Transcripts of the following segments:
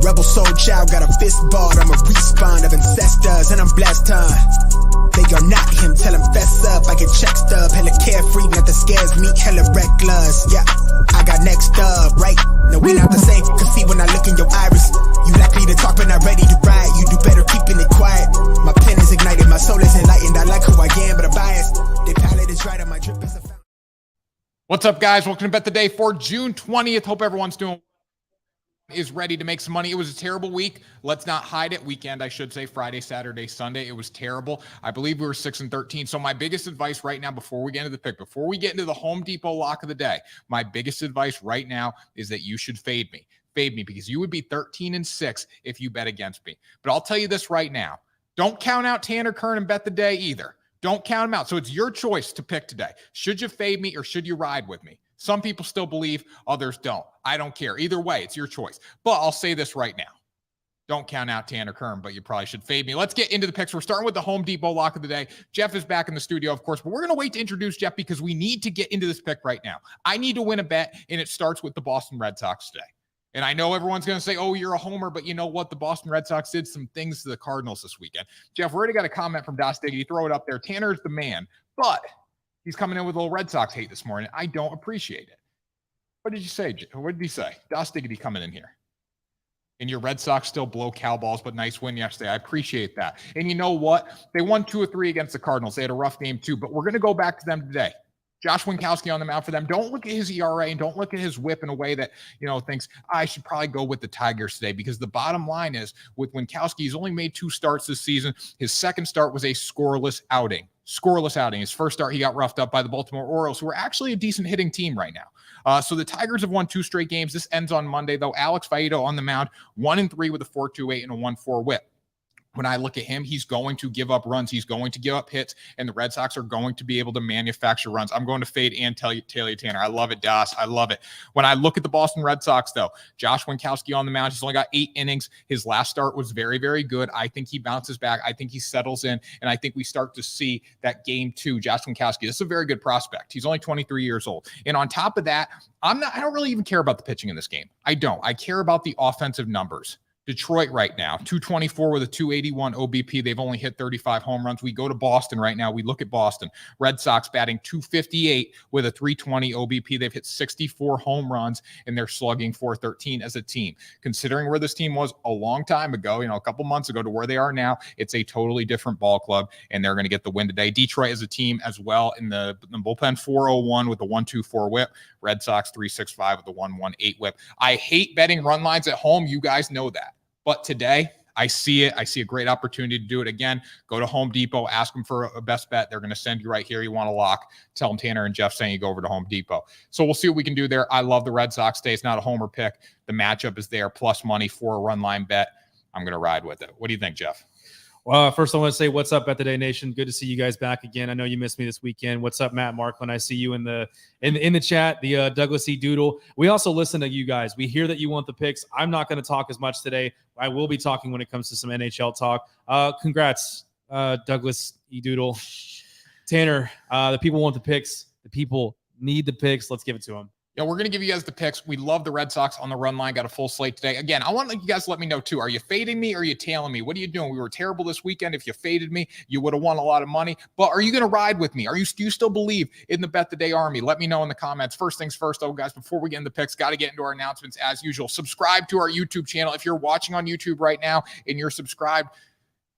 Rebel soul child got a fist balled. I'm a respawn of ancestors and I'm blessed, They are not him, tell him fess up. I get check stub, hella carefree, nothing scares me, hella reckless. Yeah, I got next up, right? No, we not the same, cause see when I look in your iris, you likely to talk but not ready to ride. You do better keeping it quiet. My pen is ignited, my soul is enlightened. I like who I am, but I'm biased. The palette is right, and my drip is a fountain. What's up, guys? Welcome to Bet the Day for June 20th. Hope everyone's is ready to make some money. It was a terrible week. Let's not hide it. Weekend, I should say, Friday, Saturday, Sunday. It was terrible. I believe we were 6-13. So my biggest advice right now, before we get into the pick, before we get into the Home Depot lock of the day, my biggest advice right now is that you should fade me. Fade me, because you would be 13-6 if you bet against me. But I'll tell you this right now. Don't count out Tanner Kern and Bet the Day either. Don't count him out. So it's your choice to pick today. Should you fade me or should you ride with me? Some people still believe, others don't. I don't care. Either way, it's your choice. But I'll say this right now. Don't count out Tanner Kern, but you probably should fade me. Let's get into the picks. We're starting with the Home Depot lock of the day. Jeff is back in the studio, of course, but we're going to wait to introduce Jeff because we need to get into this pick right now. I need to win a bet, and it starts with the Boston Red Sox today. And I know everyone's going to say, oh, you're a homer, but you know what? The Boston Red Sox did some things to the Cardinals this weekend. Jeff, we already got a comment from Das Diggity. Throw it up there. Tanner's the man, but he's coming in with a little Red Sox hate this morning. I don't appreciate it. What did you say? What did he say? Das Diggity coming in here. And your Red Sox still blow cow balls, but nice win yesterday. I appreciate that. And you know what? They won 2 of 3 against the Cardinals. They had a rough game too, but we're going to go back to them today. Josh Winkowski on the mound for them. Don't look at his ERA and don't look at his whip in a way that, thinks, I should probably go with the Tigers today, because the bottom line is with Winkowski, he's only made 2 starts this season. His second start was a scoreless outing. His first start, he got roughed up by the Baltimore Orioles, who are actually a decent hitting team right now. So the Tigers have won 2 straight games. This ends on Monday, though. Alex Faedo on the mound, 1-3 with a 4.28 and a 1.4 whip. When I look at him, he's going to give up runs. He's going to give up hits, and the Red Sox are going to be able to manufacture runs. I'm going to fade and Taylor Tanner. I love it, Das. I love it. When I look at the Boston Red Sox, though, Josh Winkowski on the mound, he's only got 8 innings. His last start was very, very good. I think he bounces back. I think he settles in, and I think we start to see that game 2. Josh Winkowski, this is a very good prospect. He's only 23 years old. And on top of that, I don't really even care about the pitching in this game. I don't. I care about the offensive numbers. Detroit right now, 224 with a 281 OBP. They've only hit 35 home runs. We go to Boston right now. We look at Boston. Red Sox batting 258 with a 320 OBP. They've hit 64 home runs, and they're slugging 413 as a team. Considering where this team was a long time ago, a couple months ago, to where they are now, it's a totally different ball club, and they're going to get the win today. Detroit as a team as well in the bullpen, 401 with a 124 whip. Red Sox 365 with a 118 whip. I hate betting run lines at home. You guys know that. But today, I see it. I see a great opportunity to do it again. Go to Home Depot, ask them for a best bet. They're going to send you right here. You want to lock. Tell them Tanner and Jeff saying you go over to Home Depot. So we'll see what we can do there. I love the Red Sox today. It's not a homer pick. The matchup is there, plus money for a run line bet. I'm going to ride with it. What do you think, Jeff? Well, first I want to say what's up, Bet the Day Nation. Good to see you guys back again. I know you missed me this weekend. What's up, Matt Marklin? I see you in the chat, the Douglas E. Doodle. We also listen to you guys. We hear that you want the picks. I'm not going to talk as much today. I will be talking when it comes to some NHL talk. Congrats, Douglas E. Doodle. Tanner, the people want the picks. The people need the picks. Let's give it to them. Yeah, we're going to give you guys the picks. We love the Red Sox on the run line. Got a full slate today. Again, I want you guys to let me know, too. Are you fading me or are you tailing me? What are you doing? We were terrible this weekend. If you faded me, you would have won a lot of money. But are you going to ride with me? Do you still believe in the Bet the Day Army? Let me know in the comments. First things first, though, guys, before we get into the picks, got to get into our announcements as usual. Subscribe to our YouTube channel. If you're watching on YouTube right now and you're subscribed,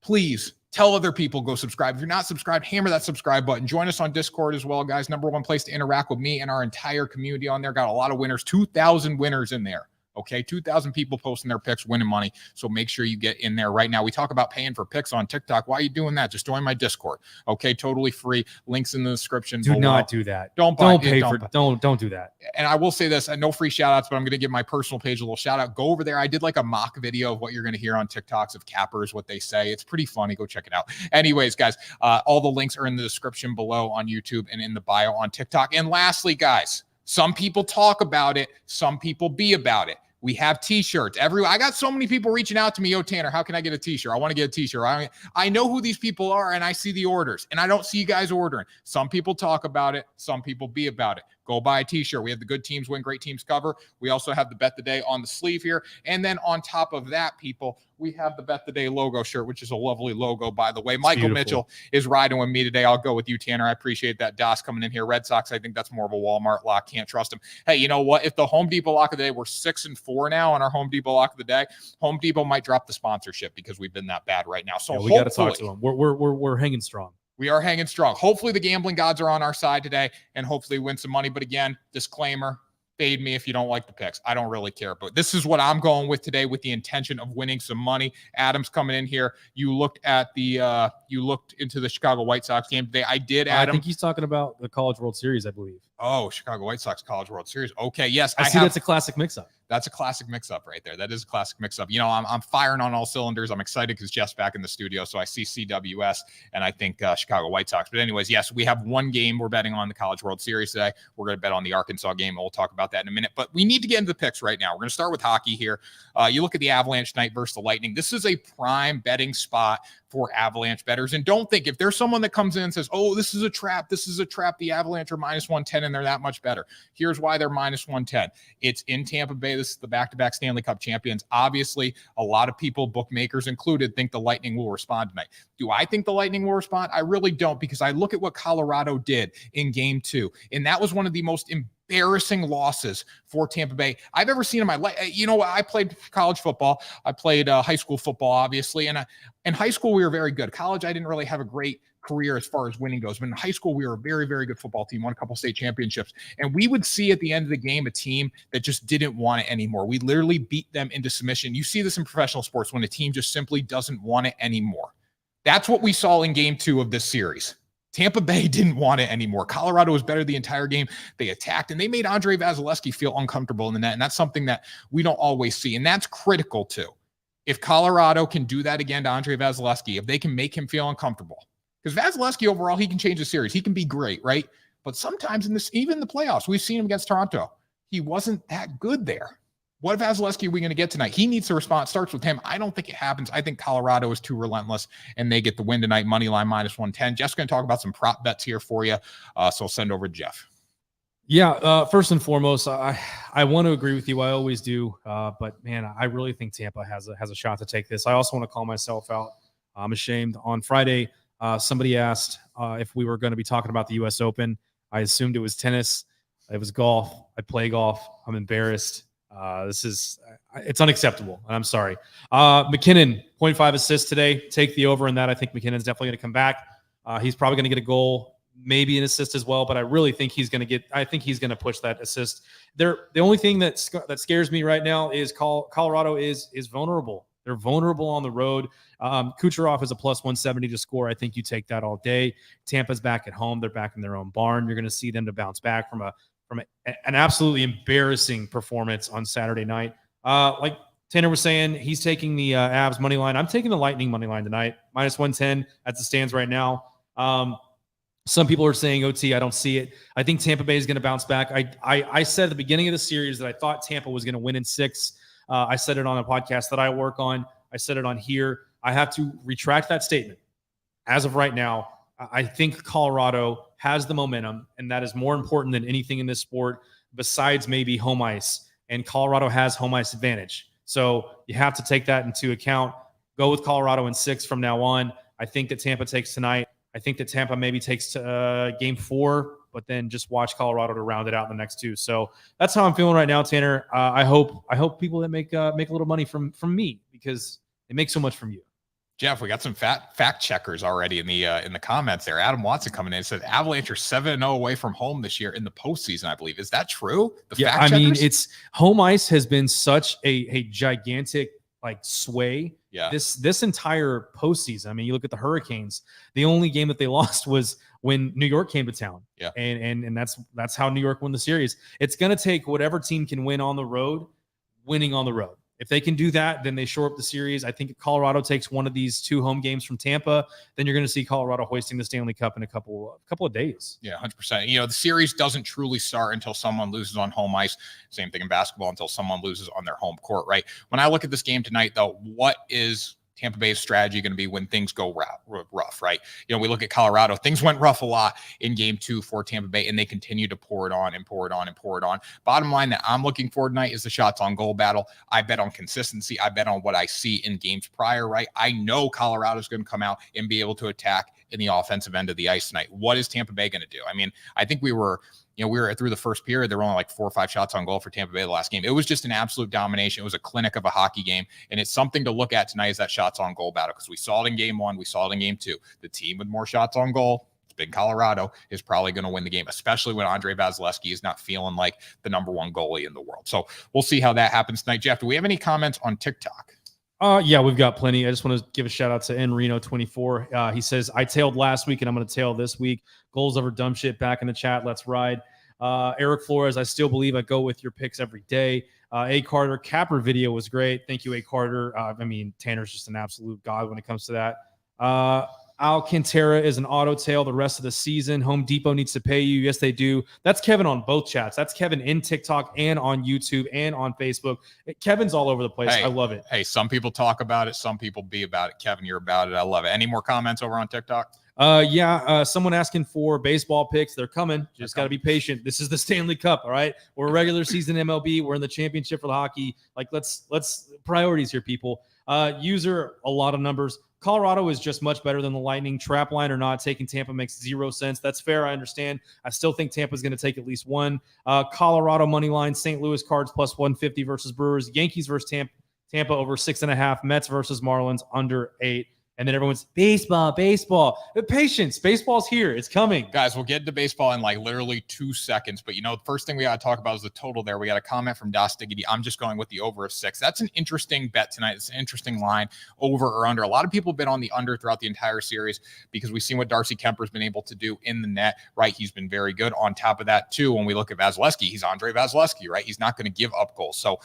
please tell other people, go subscribe. If you're not subscribed, hammer that subscribe button. Join us on Discord as well, guys. #1 place to interact with me and our entire community on there. Got a lot of winners, 2,000 winners in there. Okay, 2,000 people posting their picks, winning money. So make sure you get in there right now. We talk about paying for picks on TikTok. Why are you doing that? Just join my Discord. Okay, totally free. Links in the description. Do not do that. Don't do that. And I will say this, no free shout outs, but I'm going to give my personal page a little shout out. Go over there. I did like a mock video of what you're going to hear on TikToks of cappers, what they say. It's pretty funny. Go check it out. Anyways, guys, all the links are in the description below on YouTube and in the bio on TikTok. And lastly, guys, some people talk about it. Some people be about it. We have t-shirts. I got so many people reaching out to me. Yo, Tanner, how can I get a t-shirt? I want to get a t-shirt. I know who these people are, and I see the orders, and I don't see you guys ordering. Some people talk about it. Some people be about it. Go buy a t-shirt. We have the good teams win, great teams cover. We also have the Bet the Day on the sleeve here. And then on top of that, people, we have the Bet the Day logo shirt, which is a lovely logo, by the way. Michael Mitchell is riding with me today. I'll go with you, Tanner. I appreciate that. Das coming in here. Red Sox, I think that's more of a Walmart lock. Can't trust him. Hey, you know what? If the Home Depot lock of the day, we're 6-4 now on our Home Depot lock of the day. Home Depot might drop the sponsorship because we've been that bad right now. So we got to talk to them. We're hanging strong. We are hanging strong. Hopefully the gambling gods are on our side today and hopefully win some money. But again, disclaimer, fade me if you don't like the picks. I don't really care. But this is what I'm going with today with the intention of winning some money. Adam's coming in here. You looked into the Chicago White Sox game today. I did, Adam. I think he's talking about the College World Series, I believe. Oh, Chicago White Sox College World Series. Okay, yes. I see that's a classic mix-up. That's a classic mix-up right there. That is a classic mix-up. You know, I'm firing on all cylinders. I'm excited because Jeff's back in the studio, so I see CWS, and I think Chicago White Sox. But anyways, yes, we have one game we're betting on the College World Series today. We're going to bet on the Arkansas game, and we'll talk about that in a minute. But we need to get into the picks right now. We're going to start with hockey here. You look at the Avalanche tonight versus the Lightning. This is a prime betting spot for Avalanche bettors. And don't think, if there's someone that comes in and says, oh, this is a trap, the Avalanche are -110 and they're that much better. Here's why they're -110. It's in Tampa Bay. This is the back-to-back Stanley Cup champions. Obviously, a lot of people, bookmakers included, think the Lightning will respond tonight. Do I think the Lightning will respond? I really don't, because I look at what Colorado did in Game 2, and that was one of the most embarrassing losses for Tampa Bay I've ever seen in my life. You know, I played college football. I played high school football, obviously. And in high school, we were very good. College, I didn't really have a great career as far as winning goes. But in high school, we were a very, very good football team, won a couple state championships. And we would see at the end of the game a team that just didn't want it anymore. We literally beat them into submission. You see this in professional sports when a team just simply doesn't want it anymore. That's what we saw in Game 2 of this series. Tampa Bay didn't want it anymore. Colorado was better the entire game. They attacked, and they made Andrei Vasilevsky feel uncomfortable in the net, and that's something that we don't always see, and that's critical too. If Colorado can do that again to Andrei Vasilevsky, if they can make him feel uncomfortable, because Vasilevsky overall, he can change the series. He can be great, right? But sometimes in this, even the playoffs, we've seen him against Toronto. He wasn't that good there. What Vasilevsky are we going to get tonight? He needs to respond. It starts with him. I don't think it happens. I think Colorado is too relentless, and they get the win tonight. Money line -110. Jeff's going to talk about some prop bets here for you, so I'll send over to Jeff. Yeah, first and foremost, I want to agree with you. I always do, but man, I really think Tampa has a shot to take this. I also want to call myself out. I'm ashamed. On Friday, somebody asked if we were going to be talking about the U.S. Open. I assumed it was tennis. It was golf. I play golf. I'm embarrassed. It's unacceptable. I'm sorry. McKinnon, 0.5 assists today. Take the over in that. I think McKinnon's definitely going to come back. He's probably going to get a goal, maybe an assist as well, but I really think he's going to push that assist. The only thing that scares me right now is Colorado is vulnerable. They're vulnerable on the road. Kucherov is a +170 to score. I think you take that all day. Tampa's back at home. They're back in their own barn. You're going to see them to bounce back from an absolutely embarrassing performance on Saturday night. Like Tanner was saying, he's taking the Avs money line. I'm taking the Lightning money line tonight, -110 as it stands right now. Some people are saying OT. I don't see it. I think Tampa Bay is going to bounce back. I said at the beginning of the series that I thought Tampa was going to win in 6. I said it on a podcast that I work on. I said it on here. I have to retract that statement. As of right now, I think Colorado has the momentum, and that is more important than anything in this sport besides maybe home ice. And Colorado has home ice advantage. So you have to take that into account. Go with Colorado in 6 from now on. I think that Tampa takes tonight. I think that Tampa maybe takes Game 4, but then just watch Colorado to round it out in the next 2. So that's how I'm feeling right now, Tanner. I hope people that make a little money from me, because it makes so much from you. Jeff, we got some fact checkers already in the comments there. Adam Watson coming in and said Avalanche are 7-0 away from home this year in the postseason, I believe. Is that true? I mean, it's home ice has been such a gigantic sway. Yeah. This entire postseason. I mean, you look at the Hurricanes. The only game that they lost was when New York came to town. Yeah. And that's how New York won the series. It's going to take whatever team can win on the road, winning on the road. If they can do that, then they shore up the series. I think if Colorado takes one of these 2 home games from Tampa, then you're going to see Colorado hoisting the Stanley Cup in a couple of days. Yeah, 100%. You know, the series doesn't truly start until someone loses on home ice. Same thing in basketball, until someone loses on their home court, right? When I look at this game tonight, though, what is Tampa Bay's strategy going to be when things go rough, right? We look at Colorado. Things went rough a lot in game 2 for Tampa Bay, and they continue to pour it on and pour it on and pour it on. Bottom line that I'm looking for tonight is the shots on goal battle. I bet on consistency. I bet on what I see in games prior, right? I know Colorado's going to come out and be able to attack in the offensive end of the ice tonight. What is Tampa Bay going to do? I mean, I think we were through the first period. There were only like 4 or 5 shots on goal for Tampa Bay the last game. It was just an absolute domination. It was a clinic of a hockey game. And it's something to look at tonight is that shots on goal battle, because we saw it in game 1. We saw it in game 2. The team with more shots on goal, it's been Colorado, is probably going to win the game, especially when Andre Vasilevsky is not feeling like the number 1 goalie in the world. So we'll see how that happens tonight. Jeff, do we have any comments on TikTok? Yeah, we've got plenty. I just want to give a shout out to Enreno24. He says, I tailed last week and I'm going to tail this week. Goals over dumb shit back in the chat. Let's ride. Eric Flores, I still believe I go with your picks every day. A. Carter, Capper video was great. Thank you, A. Carter. I mean, Tanner's just an absolute god when it comes to that. Alcantara is an auto tail the rest of the season. Home Depot needs to pay you. Yes, they do. That's Kevin on both chats. That's Kevin in TikTok and on YouTube and on Facebook. Kevin's all over the place. Hey, I love it. Hey, some people talk about it. Some people be about it. Kevin, you're about it. I love it. Any more comments over on TikTok? Someone asking for baseball picks. They're coming. Just got to be patient. This is the Stanley Cup. All right. We're a regular season MLB. We're in the championship for the hockey. Like let's priorities here, people. User, a lot of numbers. Colorado is just much better than the Lightning. Trap line or not, taking Tampa makes 0 sense. That's fair. I understand. I still think Tampa's going to take at least one. Colorado money line, St. Louis Cards plus 150 versus Brewers. Yankees versus Tampa over 6.5. Mets versus Marlins under 8. And then everyone's baseball. Patience. Baseball's here. It's coming. Guys, we'll get into baseball in like literally 2 seconds. But, the first thing we got to talk about is the total there. We got a comment from Das Diggity. I'm just going with the over of 6. That's an interesting bet tonight. It's an interesting line, over or under. A lot of people have been on the under throughout the entire series because we've seen what Darcy Kemper's been able to do in the net, right? He's been very good. On top of that, too, when we look at Vasilevsky, he's Andre Vasilevsky, right? He's not going to give up goals. So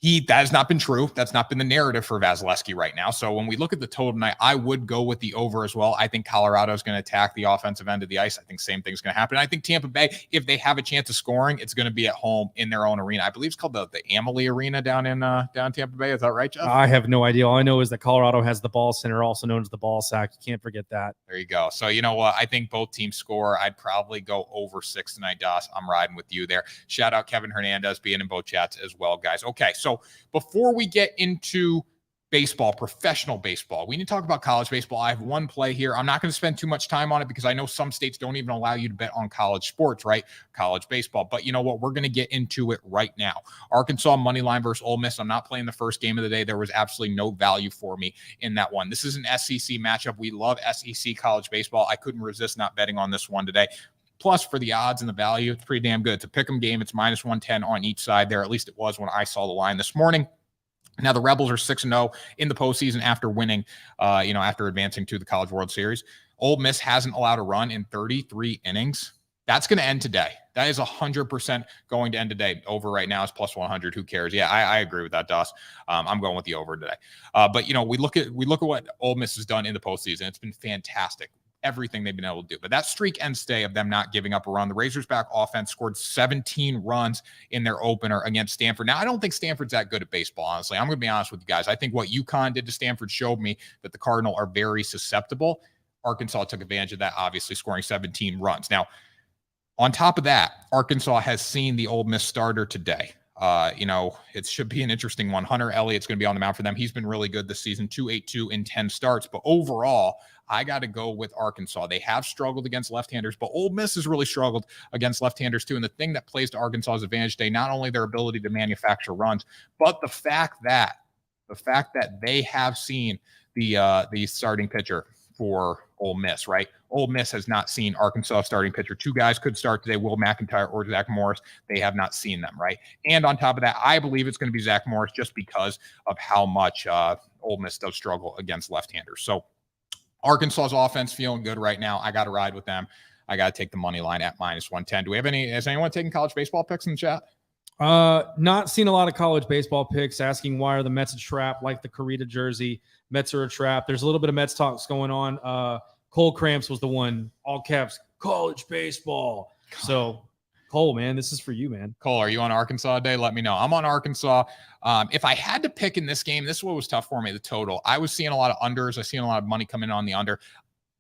that has not been true. That's not been the narrative for Vasilevsky right now. So when we look at the total tonight, I would go with the over as well. I think Colorado is going to attack the offensive end of the ice. I think same thing's going to happen. I think Tampa Bay, if they have a chance of scoring, it's going to be at home in their own arena. I believe it's called the Amalie Arena down Tampa Bay. Is that right, Jeff? I have no idea. All I know is that Colorado has the ball center, also known as the ball sack. You can't forget that. There you go. So you know what? I think both teams score. I'd probably go over 6 tonight, Das. I'm riding with you there. Shout out Kevin Hernandez being in both chats as well, guys. Okay, so before we get into baseball, professional baseball, we need to talk about college baseball. I have one play here. I'm not going to spend too much time on it because I know some states don't even allow you to bet on college sports, right? College baseball. But you know what? We're going to get into it right now. Arkansas money line versus Ole Miss. I'm not playing the first game of the day. There was absolutely no value for me in that one. This is an SEC matchup. We love SEC college baseball. I couldn't resist not betting on this one today. Plus, for the odds and the value, it's pretty damn good. It's a pick'em game. It's minus 110 on each side there. At least it was when I saw the line this morning. Now, the Rebels are 6-0 in the postseason after winning, after advancing to the College World Series. Ole Miss hasn't allowed a run in 33 innings. That's going to end today. That is 100% going to end today. Over right now is plus 100. Who cares? Yeah, I agree with that, Das. I'm going with the over today. But we look at what Ole Miss has done in the postseason. It's been fantastic. Everything they've been able to do. But that streak ends today of them not giving up a run. The Razorback offense scored 17 runs in their opener against Stanford. Now, I don't think Stanford's that good at baseball, honestly. I'm going to be honest with you guys. I think what UConn did to Stanford showed me that the Cardinal are very susceptible. Arkansas took advantage of that, obviously scoring 17 runs. Now, on top of that, Arkansas has seen the Ole Miss starter today. It should be an interesting one. Hunter Elliott's going to be on the mound for them. He's been really good this season, 2.82 in 10 starts. But overall, I got to go with Arkansas. They have struggled against left-handers, but Ole Miss has really struggled against left-handers too. And the thing that plays to Arkansas's advantage today, not only their ability to manufacture runs, but the fact that they have seen the starting pitcher for Ole Miss, right? Ole Miss has not seen Arkansas starting pitcher. 2 guys could start today, Will McIntyre or Zach Morris. They have not seen them, right? And on top of that, I believe it's going to be Zach Morris just because of how much Ole Miss does struggle against left-handers. So Arkansas's offense feeling good right now. I got to ride with them. I got to take the money line at minus 110. Has anyone taken college baseball picks in the chat? Not seen a lot of college baseball picks asking why are the Mets a trap, like the Corita jersey. Mets are a trap. There's a little bit of Mets talks going on. Cole Cramps was the one, all caps, college baseball. So Cole, man, this is for you, man. Cole, are you on Arkansas today? Let me know. I'm on Arkansas. If I had to pick in this game, this is what was tough for me, the total. I was seeing a lot of unders. I seen a lot of money coming in on the under.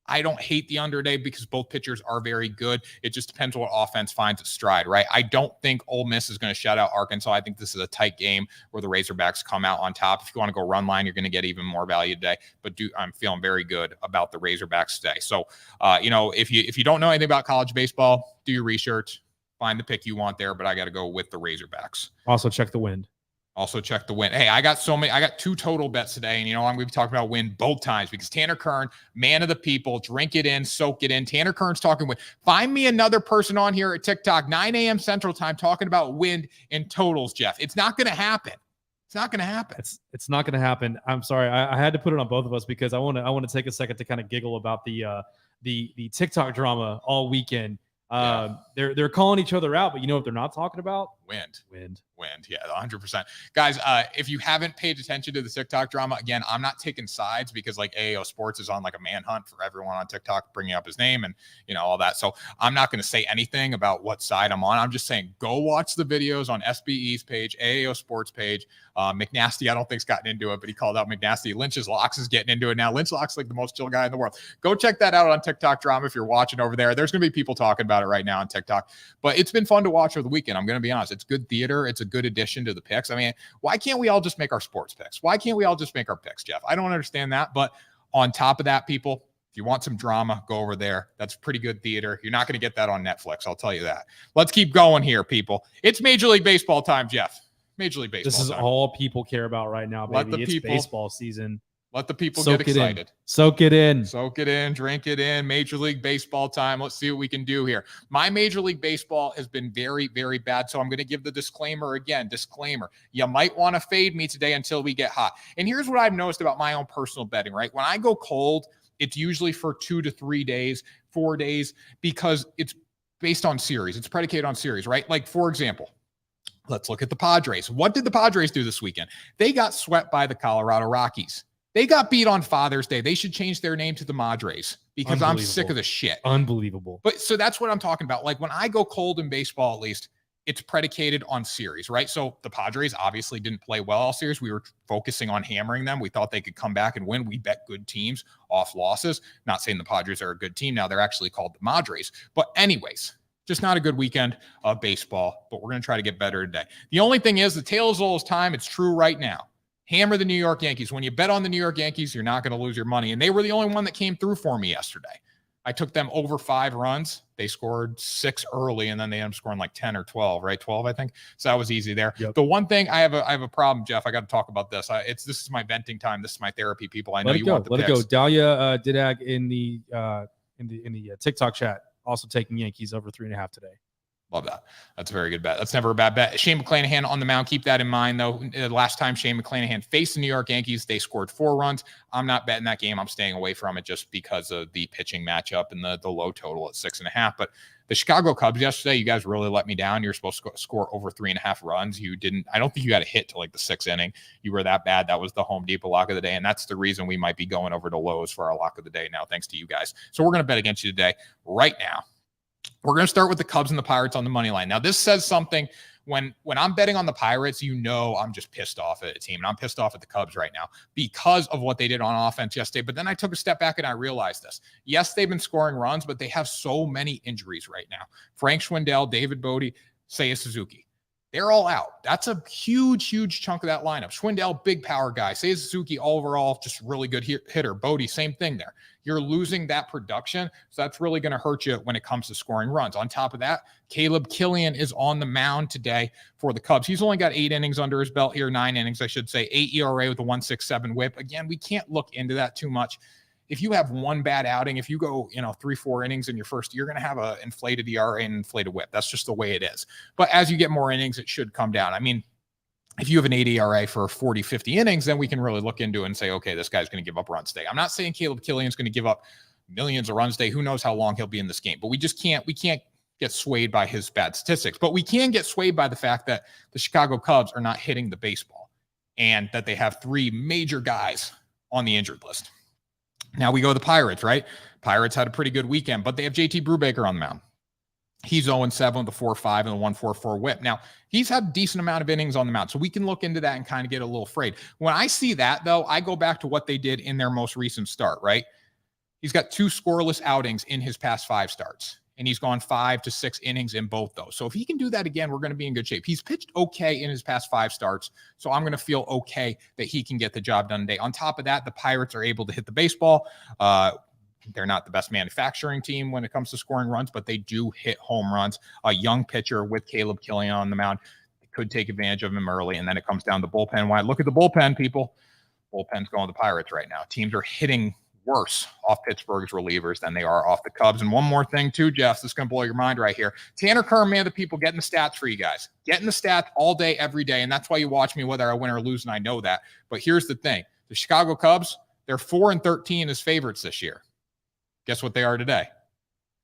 I don't hate the under today because both pitchers are very good. It just depends what offense finds its stride, right? I don't think Ole Miss is going to shut out Arkansas. I think this is a tight game where the Razorbacks come out on top. If you want to go run line, you're going to get even more value today. But I'm feeling very good about the Razorbacks today. So, if you don't know anything about college baseball, do your research, find the pick you want there. But I got to go with the Razorbacks. Also check the wind. Also check the win. Hey, I got 2 total bets today. And, I'm going to be talking about win both times because Tanner Kern, man of the people, drink it in, soak it in. Tanner Kern's talking win. Find me another person on here at TikTok, 9 a.m. Central Time, talking about wind and totals, Jeff. It's not going to happen. It's not going to happen. It's not going to happen. I'm sorry. I had to put it on both of us because I want to take a second to kind of giggle about the TikTok drama all weekend. They're calling each other out, but you know what they're not talking about? Wind. Yeah, 100%. Guys, if you haven't paid attention to the TikTok drama, again, I'm not taking sides because like AAO Sports is on like a manhunt for everyone on TikTok, bringing up his name and all that. So I'm not going to say anything about what side I'm on. I'm just saying, go watch the videos on SBE's page, AAO Sports page. McNasty, I don't think's gotten into it, but he called out McNasty. Lynch's Locks is getting into it now. Lynch Locks like the most chill guy in the world. Go check that out on TikTok drama if you're watching over there. There's going to be people talking about it right now on TikTok, but it's been fun to watch over the weekend. I'm going to be honest. It's good theater. It's a good addition to the picks. I mean, why can't we all just make our sports picks? Why can't we all just make our picks, Jeff? I don't understand that. But on top of that, people, if you want some drama, go over there. That's pretty good theater. You're not going to get that on Netflix. I'll tell you that. Let's keep going here, people. It's Major League Baseball time, Jeff. Major League Baseball. This is time. all people care about right now, baby. It's baseball season. Let the people get excited. Soak it in. Soak it in. Drink it in. Major League Baseball time. Let's see what we can do here. My Major League Baseball has been very, very bad. So I'm going to give the disclaimer again. Disclaimer. You might want to fade me today until we get hot. And here's what I've noticed about my own personal betting, right? When I go cold, it's usually for 2 to 3 days, 4 days, because it's based on series. It's predicated on series, right? Like, for example, let's look at the Padres. What did the Padres do this weekend? They got swept by the Colorado Rockies. They got beat on Father's Day. They should change their name to the Madres because I'm sick of the shit. Unbelievable. But so that's what I'm talking about. Like when I go cold in baseball, at least it's predicated on series, right? So the Padres obviously didn't play well all series. We were focusing on hammering them. We thought they could come back and win. We bet good teams off losses. Not saying the Padres are a good team now. They're actually called the Madres. But anyways, just not a good weekend of baseball, but we're going to try to get better today. The only thing is the tale is old as time. It's true right now. Hammer the New York Yankees. When you bet on the New York Yankees, you're not going to lose your money. And they were the only one that came through for me yesterday. I took them over 5 runs. They scored 6 early, and then they ended up scoring like 10 or 12, right? 12, I think. So that was easy there. Yep. The one thing I have a problem, Jeff. I got to talk about this. This is my venting time. This is my therapy, people. I know you want the picks. Let it go. Dahlia Didag in the TikTok chat also taking Yankees over 3.5 today. Love that. That's a very good bet. That's never a bad bet. Shane McClanahan on the mound. Keep that in mind, though. Last time Shane McClanahan faced the New York Yankees, they scored 4 runs. I'm not betting that game. I'm staying away from it just because of the pitching matchup and the low total at 6.5. But the Chicago Cubs yesterday, you guys really let me down. You're supposed to score over 3.5 runs. You didn't. I don't think you got a hit to like the 6th inning. You were that bad. That was the Home Depot lock of the day. And that's the reason we might be going over to Lowe's for our lock of the day now, thanks to you guys. So we're going to bet against you today right now. We're going to start with the Cubs and the Pirates on the money line. Now, this says something. When I'm betting on the Pirates, I'm just pissed off at a team. And I'm pissed off at the Cubs right now because of what they did on offense yesterday. But then I took a step back and I realized this. Yes, they've been scoring runs, but they have so many injuries right now. Frank Schwindel, David Bodie, Seiya Suzuki. They're all out. That's a huge, huge chunk of that lineup. Schwindel, big power guy. Seiya Suzuki, overall, just really good hitter. Bodie, same thing there. You're losing that production, so that's really going to hurt you when it comes to scoring runs. On top of that, Caleb Killian is on the mound today for the Cubs. He's only got 8 innings under his belt here, 9 innings, I should say, 8 ERA with a 1.67 whip. Again, we can't look into that too much. If you have one bad outing, if you go, 3-4 innings in your first, you're going to have an inflated ERA and inflated whip. That's just the way it is. But as you get more innings, it should come down. I mean, if you have an 8 ERA for 40, 50 innings, then we can really look into it and say, okay, this guy's going to give up runs today. I'm not saying Caleb Killian's going to give up millions of runs today. Who knows how long he'll be in this game? But we can't get swayed by his bad statistics. But we can get swayed by the fact that the Chicago Cubs are not hitting the baseball and that they have 3 major guys on the injured list. Now we go to the Pirates, right? Pirates had a pretty good weekend, but they have JT Brubaker on the mound. He's 0-7 with a 4.5 and a 1.44 whip. Now, he's had a decent amount of innings on the mound, so we can look into that and kind of get a little afraid. When I see that, though, I go back to what they did in their most recent start, right? He's got 2 scoreless outings in his past 5 starts, and he's gone 5 to 6 innings in both those. So if he can do that again, we're going to be in good shape. He's pitched okay in his past 5 starts, so I'm going to feel okay that he can get the job done today. On top of that, the Pirates are able to hit the baseball. They're not the best manufacturing team when it comes to scoring runs, but they do hit home runs. A young pitcher with Caleb Killian on the mound could take advantage of him early, and then it comes down to bullpen. Why? Look at the bullpen, people. Bullpen's going to the Pirates right now. Teams are hitting worse off Pittsburgh's relievers than they are off the Cubs. And one more thing too, Jeff, this is going to blow your mind right here. Tanner Kern, man, the people getting the stats for you guys. Getting the stats all day, every day, and that's why you watch me whether I win or lose, and I know that. But here's the thing. The Chicago Cubs, they're 4-13 as favorites this year. Guess what they are today?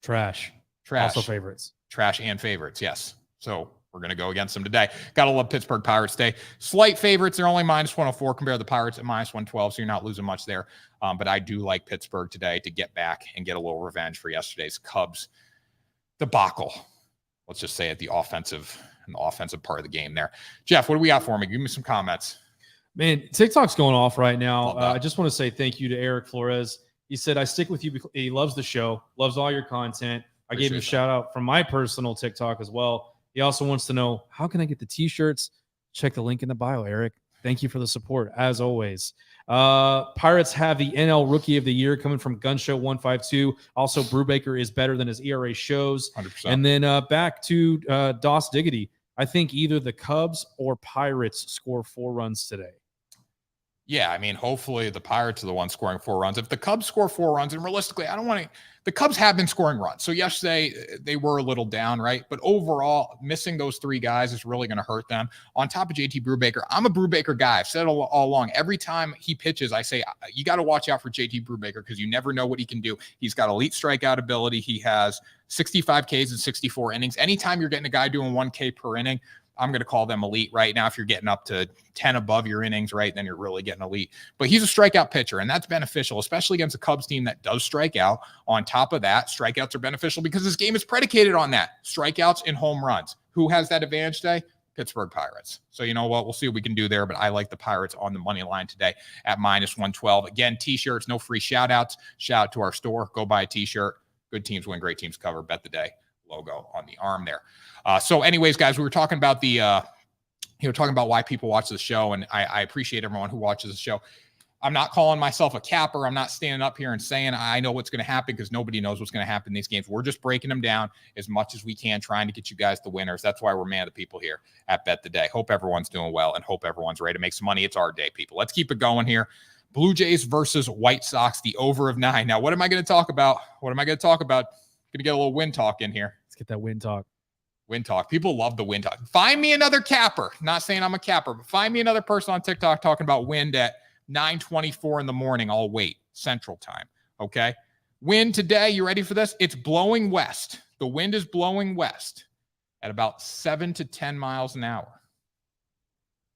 Trash. Trash. Also favorites. Trash and favorites, yes. So we're going to go against them today. Got to love Pittsburgh Pirates today. Slight favorites. They're only -104 compared to the Pirates at -112, so you're not losing much there. But I do like Pittsburgh today to get back and get a little revenge for yesterday's Cubs debacle. Let's just say it, the offensive part of the game there. Jeff, what do we got for me? Give me some comments. Man, TikTok's going off right now. I just want to say thank you to Eric Flores. He said, I stick with you because he loves the show, loves all your content. I gave him a shout out from my personal TikTok as well. He also wants to know, how can I get the t-shirts? Check the link in the bio, Eric. Thank you for the support, as always. Pirates have the NL Rookie of the Year coming from Gunshow 152. Also, Brubaker is better than his ERA shows. 100%. And then back to Doss Diggity. I think either the Cubs or Pirates score 4 runs today. Yeah, I mean, hopefully the Pirates are the ones scoring 4 runs. If the Cubs score 4 runs, and realistically, I don't want to – the Cubs have been scoring runs. So yesterday they were a little down, right? But overall, missing those 3 guys is really going to hurt them. On top of JT Brubaker, I'm a Brubaker guy. I've said it all along. Every time he pitches, I say, you got to watch out for JT Brubaker because you never know what he can do. He's got elite strikeout ability. He has 65 Ks in 64 innings. Anytime you're getting a guy doing 1K per inning, I'm going to call them elite right now. If you're getting up to 10 above your innings, right, then you're really getting elite. But he's a strikeout pitcher, and that's beneficial, especially against a Cubs team that does strike out. On top of that, strikeouts are beneficial because this game is predicated on that. Strikeouts and home runs. Who has that advantage today? Pittsburgh Pirates. So you know what? We'll see what we can do there, but I like the Pirates on the money line today at -112. Again, t-shirts, no free shout-outs. Shout out to our store. Go buy a t-shirt. Good teams win, great teams cover. Bet the day logo on the arm there. So anyways, guys, we were talking about talking about why people watch the show, and I appreciate everyone who watches the show. I'm not calling myself a capper. I'm not standing up here and saying I know what's going to happen because nobody knows what's going to happen in these games. We're just breaking them down as much as we can, trying to get you guys the winners. That's why we're man of the people here at Bet the Day. Hope everyone's doing well and hope everyone's ready to make some money. It's our day, people. Let's keep it going here. Blue Jays versus White Sox, the over of 9. Now, what am I going to talk about? Going to get a little win talk in here. Let's get that win talk. Win talk. People love the win talk. Find me another capper. Not saying I'm a capper, but find me another person on TikTok talking about wind at 9:24 in the morning. I'll wait. Central time. Okay. Wind today. You ready for this? It's blowing west. The wind is blowing west at about 7 to 10 miles an hour.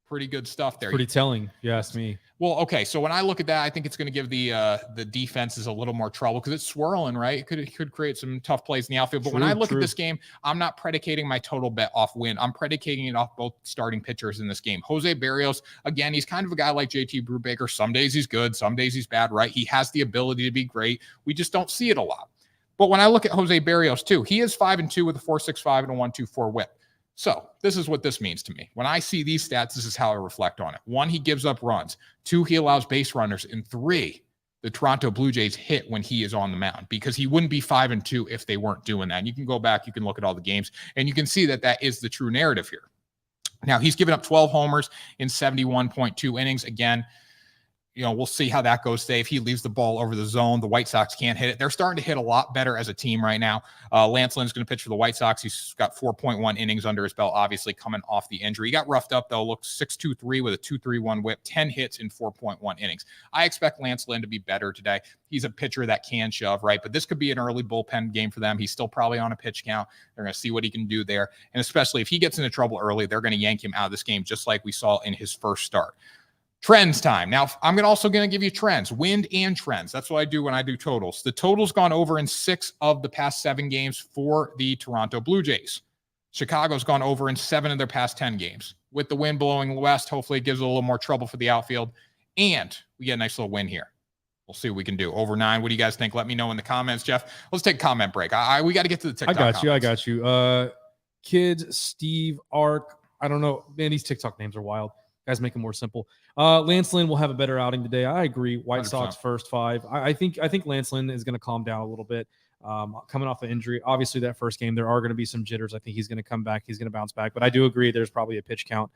Pretty good stuff there. Pretty telling, if you ask me. Well, okay. So when I look at that, I think it's going to give the defenses a little more trouble because it's swirling, right? It could create some tough plays in the outfield. But when I look at this game, I'm not predicating my total bet off win. I'm predicating it off both starting pitchers in this game. Jose Barrios, again, he's kind of a guy like JT Brubaker. Some days he's good, some days he's bad, right? He has the ability to be great. We just don't see it a lot. But when I look at Jose Barrios too, he is 5-2 with a 4.65 and a 1.24 whip. So this is what this means to me. When I see these stats, this is how I reflect on it. 1, he gives up runs. 2, he allows base runners. And 3, the Toronto Blue Jays hit when he is on the mound because he wouldn't be 5-2 if they weren't doing that. And you can go back, you can look at all the games, and you can see that that is the true narrative here. Now, he's given up 12 homers in 71.2 innings. Again, we'll see how that goes today. If he leaves the ball over the zone, the White Sox can't hit it. They're starting to hit a lot better as a team right now. Lance Lynn's going to pitch for the White Sox. He's got 4.1 innings under his belt, obviously coming off the injury. He got roughed up, though. Looks 6.23 with a 2.31 whip, 10 hits in 4.1 innings. I expect Lance Lynn to be better today. He's a pitcher that can shove, right? But this could be an early bullpen game for them. He's still probably on a pitch count. They're going to see what he can do there. And especially if he gets into trouble early, they're going to yank him out of this game, just like we saw in his first start. Trends time. Now, I'm also going to give you trends, wind and trends. That's what I do when I do totals. The total's gone over in 6 of the past 7 games for the Toronto Blue Jays. Chicago's gone over in 7 of their past 10 games. With the wind blowing west, hopefully it gives it a little more trouble for the outfield. And we get a nice little win here. We'll see what we can do. Over 9. What do you guys think? Let me know in the comments, Jeff. Let's take a comment break. We got to get to the TikTok I got you. Kids, Steve, Ark. I don't know. Man, these TikTok names are wild. Guys, make it more simple. Lance Lynn will have a better outing today. I agree. White 100%. Sox first 5. I think Lance Lynn is going to calm down a little bit. Coming off an injury, obviously that first game there are going to be some jitters. I think he's going to come back. He's going to bounce back. But I do agree there's probably a pitch count.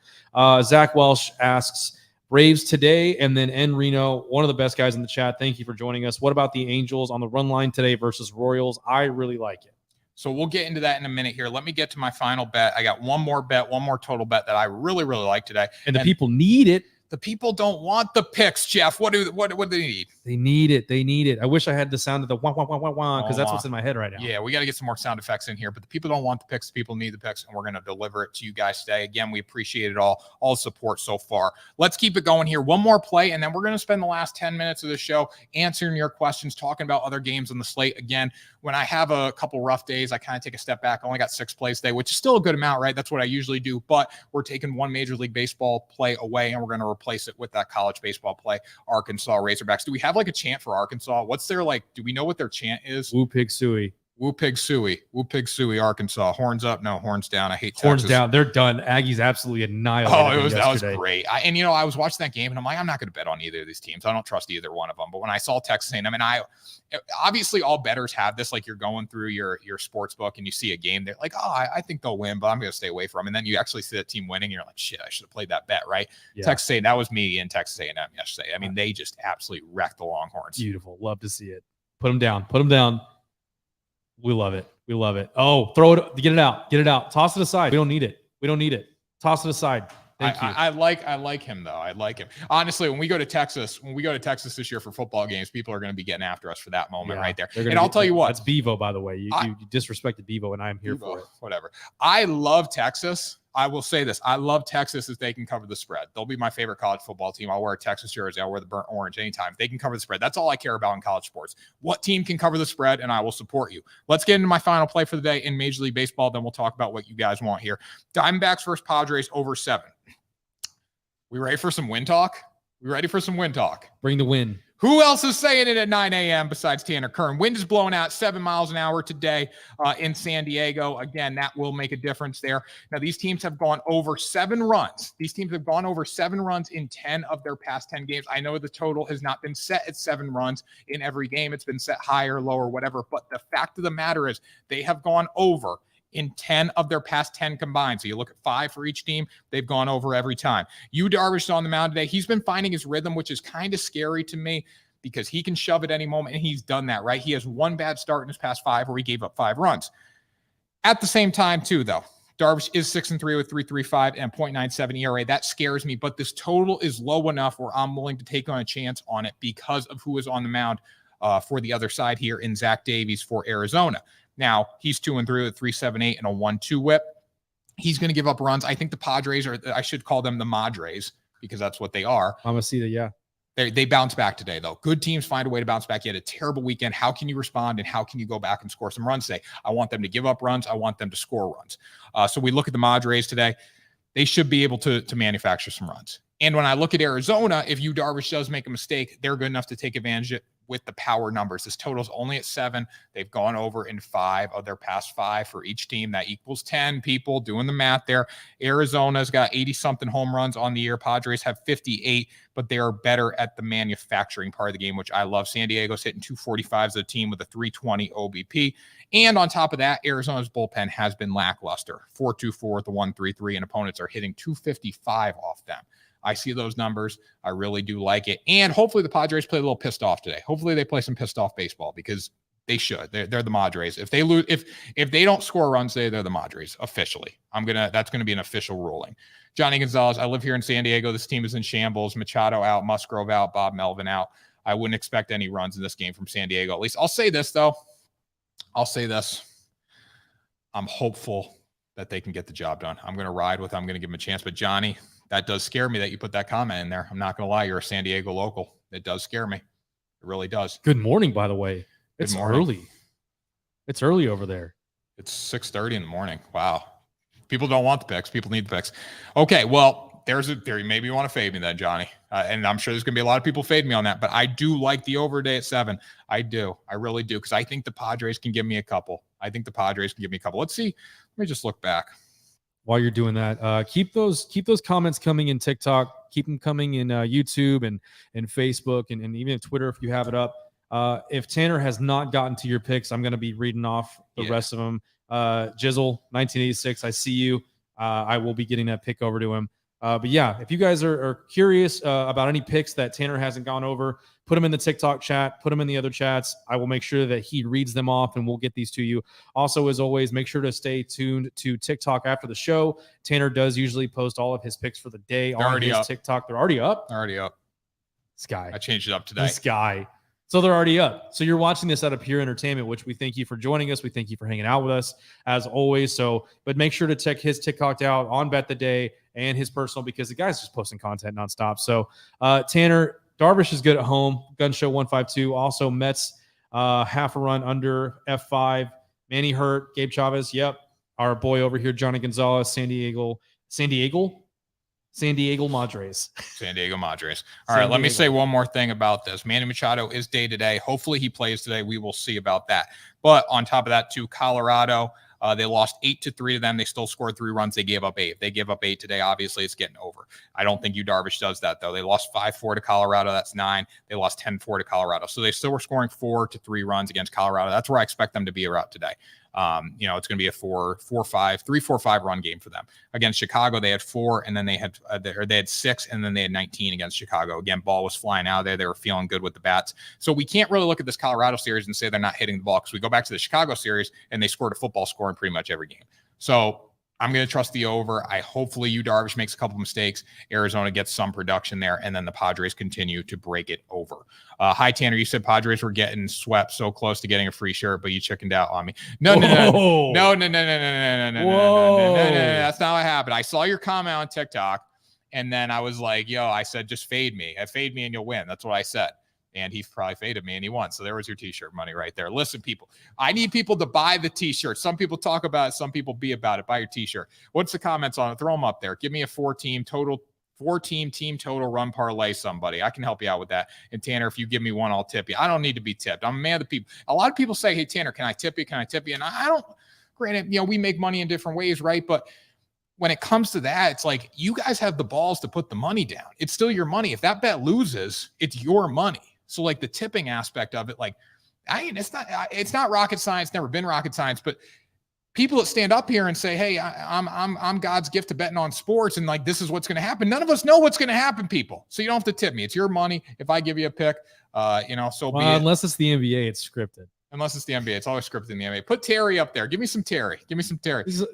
Zach Welsh asks, Braves today and then N Reno, one of the best guys in the chat. Thank you for joining us. What about the Angels on the run line today versus Royals? I really like it. So we'll get into that in a minute here. Let me get to my final bet. I got one more total bet that I really, really like today. And the people need it. The people don't want the picks, Jeff. What do they need? They need it. I wish I had the sound of the wah, wah, wah, wah, wah, because that's what's in my head right now. Yeah, we got to get some more sound effects in here, but the people don't want the picks. The people need the picks, and we're going to deliver it to you guys today. Again, we appreciate it all support so far. Let's keep it going here. One more play, and then we're going to spend the last 10 minutes of the show answering your questions, talking about other games on the slate. Again, when I have a couple rough days, I kind of take a step back. I only got 6 plays today, which is still a good amount, right? That's what I usually do, but we're taking one Major League Baseball play away, and we're going to replace it with that college baseball play, Arkansas Razorbacks. Do we have like a chant for Arkansas? What's their do we know what their chant is? Woo Pig Suey. Woo Pig Suey. Woo Pig Suey, Arkansas. Horns up. No, horns down. I hate Texas. Horns down. They're done. Aggies absolutely annihilated. That was great. I was watching that game and I'm like, I'm not going to bet on either of these teams. I don't trust either one of them. But when I saw Texas A&M, and obviously all bettors have this, like you're going through your sports book and you see a game, they're like, I think they'll win, but I'm going to stay away from them. And then you actually see that team winning. You're like, shit, I should have played that bet, right? Yeah. Texas A&M, that was me in Texas A&M yesterday. I mean, they just absolutely wrecked the Longhorns. Beautiful. Love to see it. Put them down. We love it. Oh, throw it. Get it out. Toss it aside. We don't need it. Toss it aside. Thank you. I like him though. I like him. Honestly, when we go to Texas this year for football games, people are going to be getting after us for that moment right there. And I'll tell you what. That's Bevo, by the way. You disrespected Bevo, and I am here for it. Whatever. I love Texas. I will say this. I love Texas if they can cover the spread. They'll be my favorite college football team. I'll wear a Texas jersey. I'll wear the burnt orange anytime. If they can cover the spread. That's all I care about in college sports. What team can cover the spread, and I will support you. Let's get into my final play for the day in Major League Baseball. Then we'll talk about what you guys want here. Diamondbacks versus Padres over 7. We ready for some win talk? Bring the win. Who else is saying it at 9 a.m. besides Tanner Kern? Wind is blowing out 7 miles an hour today in San Diego. Again, that will make a difference there. Now, these teams have gone over 7 runs. These teams have gone over 7 runs in 10 of their past 10 games. I know the total has not been set at 7 runs in every game. It's been set higher, lower, whatever. But the fact of the matter is they have gone over in 10 of their past 10 combined. So you look at 5 for each team, they've gone over every time. Yu Darvish is on the mound today. He's been finding his rhythm, which is kind of scary to me because he can shove at any moment, and he's done that, right? He has 1 bad start in his past 5 where he gave up 5 runs. At the same time, too, though, Darvish is 6-3 with 3.35 and 0.97 ERA. That scares me, but this total is low enough where I'm willing to take on a chance on it because of who is on the mound for the other side here in Zach Davies for Arizona. Now, he's 2-3 with 3.78 and a 1.2 whip. He's going to give up runs. I think the Padres I should call them the Madres because that's what they are. I'm going to see that, yeah. They bounce back today, though. Good teams find a way to bounce back. You had a terrible weekend. How can you respond, and how can you go back and score some runs today? I want them to give up runs. I want them to score runs. So we look at the Madres today. They should be able to manufacture some runs. And when I look at Arizona, if Yu Darvish does make a mistake, they're good enough to take advantage of it with the power numbers. This total's only at 7. They've gone over in 5 of their past 5 for each team. That equals 10 people doing the math there. Arizona's got 80-something home runs on the year. Padres have 58, but they are better at the manufacturing part of the game, which I love. San Diego's hitting 245 as a team with a 320 OBP. And on top of that, Arizona's bullpen has been lackluster. 4.24 with a 1.33, and opponents are hitting 255 off them. I see those numbers. I really do like it. And hopefully the Padres play a little pissed off today. Hopefully they play some pissed off baseball because they should. They're the Madres. If they lose, if they don't score runs today, they're the Madres officially. That's gonna be an official ruling. Johnny Gonzalez, I live here in San Diego. This team is in shambles. Machado out, Musgrove out, Bob Melvin out. I wouldn't expect any runs in this game from San Diego. At least I'll say this though. I'm hopeful that they can get the job done. I'm going to ride with them. I'm going to give them a chance. But Johnny, that does scare me that you put that comment in there. I'm not going to lie. You're a San Diego local. It does scare me. It really does. Good morning, by the way. It's early. It's early over there. It's 6:30 in the morning. Wow. People don't want the picks. People need the picks. Okay, well, there's a theory. Maybe you want to fade me then, Johnny. And I'm sure there's going to be a lot of people fade me on that. But I do like the over day at 7. I do. I really do. Because I think the Padres can give me a couple. Let's see. Let me just look back. While you're doing that, keep those comments coming in TikTok. Keep them coming in YouTube and Facebook and even Twitter if you have it up. If Tanner has not gotten to your picks, I'm going to be reading off the rest of them. Jizzle, 1986, I see you. I will be getting that pick over to him. But yeah, if you guys are curious about any picks that Tanner hasn't gone over, put them in the TikTok chat, put them in the other chats. I will make sure that he reads them off and we'll get these to you. Also, as always, make sure to stay tuned to TikTok after the show. Tanner does usually post all of his picks for the day on his TikTok. They're already up? Already up. This guy. I changed it up today. This guy. So they're already up. So you're watching this out of pure entertainment, which we thank you for joining us. We thank you for hanging out with us as always. But make sure to check his TikTok out on Bet the Day and his personal because the guy's just posting content nonstop. So Tanner, Darvish is good at home. Gun Show 152. Also Mets half a run under F5. Manny hurt. Gabe Chavez. Yep. Our boy over here, Johnny Gonzalez, San Diego Madres. San Diego Madres. All right, let me say one more thing about this. Manny Machado is day to day. Hopefully he plays today. We will see about that. But on top of that, too, Colorado, they lost 8-3 to them. They still scored 3 runs. They gave up 8. If they give up 8 today, obviously it's getting over. I don't think Darvish does that, though. They lost 5-4 to Colorado. That's 9. They lost 10-4 to Colorado. So they still were scoring 4-3 runs against Colorado. That's where I expect them to be around today. It's going to be a 3-4-5 run game for them. Against Chicago, they had 4, and then they had 6, and then they had 19 against Chicago. Again, ball was flying out of there. They were feeling good with the bats. So we can't really look at this Colorado series and say they're not hitting the ball because we go back to the Chicago series and they scored a football score in pretty much every game. So I'm going to trust the over. Hopefully Darvish makes a couple mistakes. Arizona gets some production there, and then the Padres continue to break it over. Hi, Tanner. You said Padres were getting swept so close to getting a free shirt, but you chickened out on me. No. That's not what happened. I saw your comment on TikTok, and then I was like, I said, just fade me. Fade me and you'll win. That's what I said. And he probably faded me and he won. So there was your t-shirt money right there. Listen, people, I need people to buy the t-shirt. Some people talk about it. Some people be about it. Buy your t-shirt. What's the comments on it? Throw them up there. Give me a 4-team team total run parlay somebody. I can help you out with that. And Tanner, if you give me one, I'll tip you. I don't need to be tipped. I'm a man of the people. A lot of people say, hey, Tanner, can I tip you? And I don't, granted, we make money in different ways, right? But when it comes to that, it's like you guys have the balls to put the money down. It's still your money. If that bet loses, it's your money. So like the tipping aspect of it, it's not rocket science, never been rocket science, but people that stand up here and say, hey, I'm God's gift to betting on sports. And this is what's going to happen. None of us know what's going to happen, people. So you don't have to tip me. It's your money. If I give you a pick, so be it. Unless it's the NBA, it's scripted. Unless it's the NBA, it's always scripted in the NBA. Put Terry up there. Give me some Terry.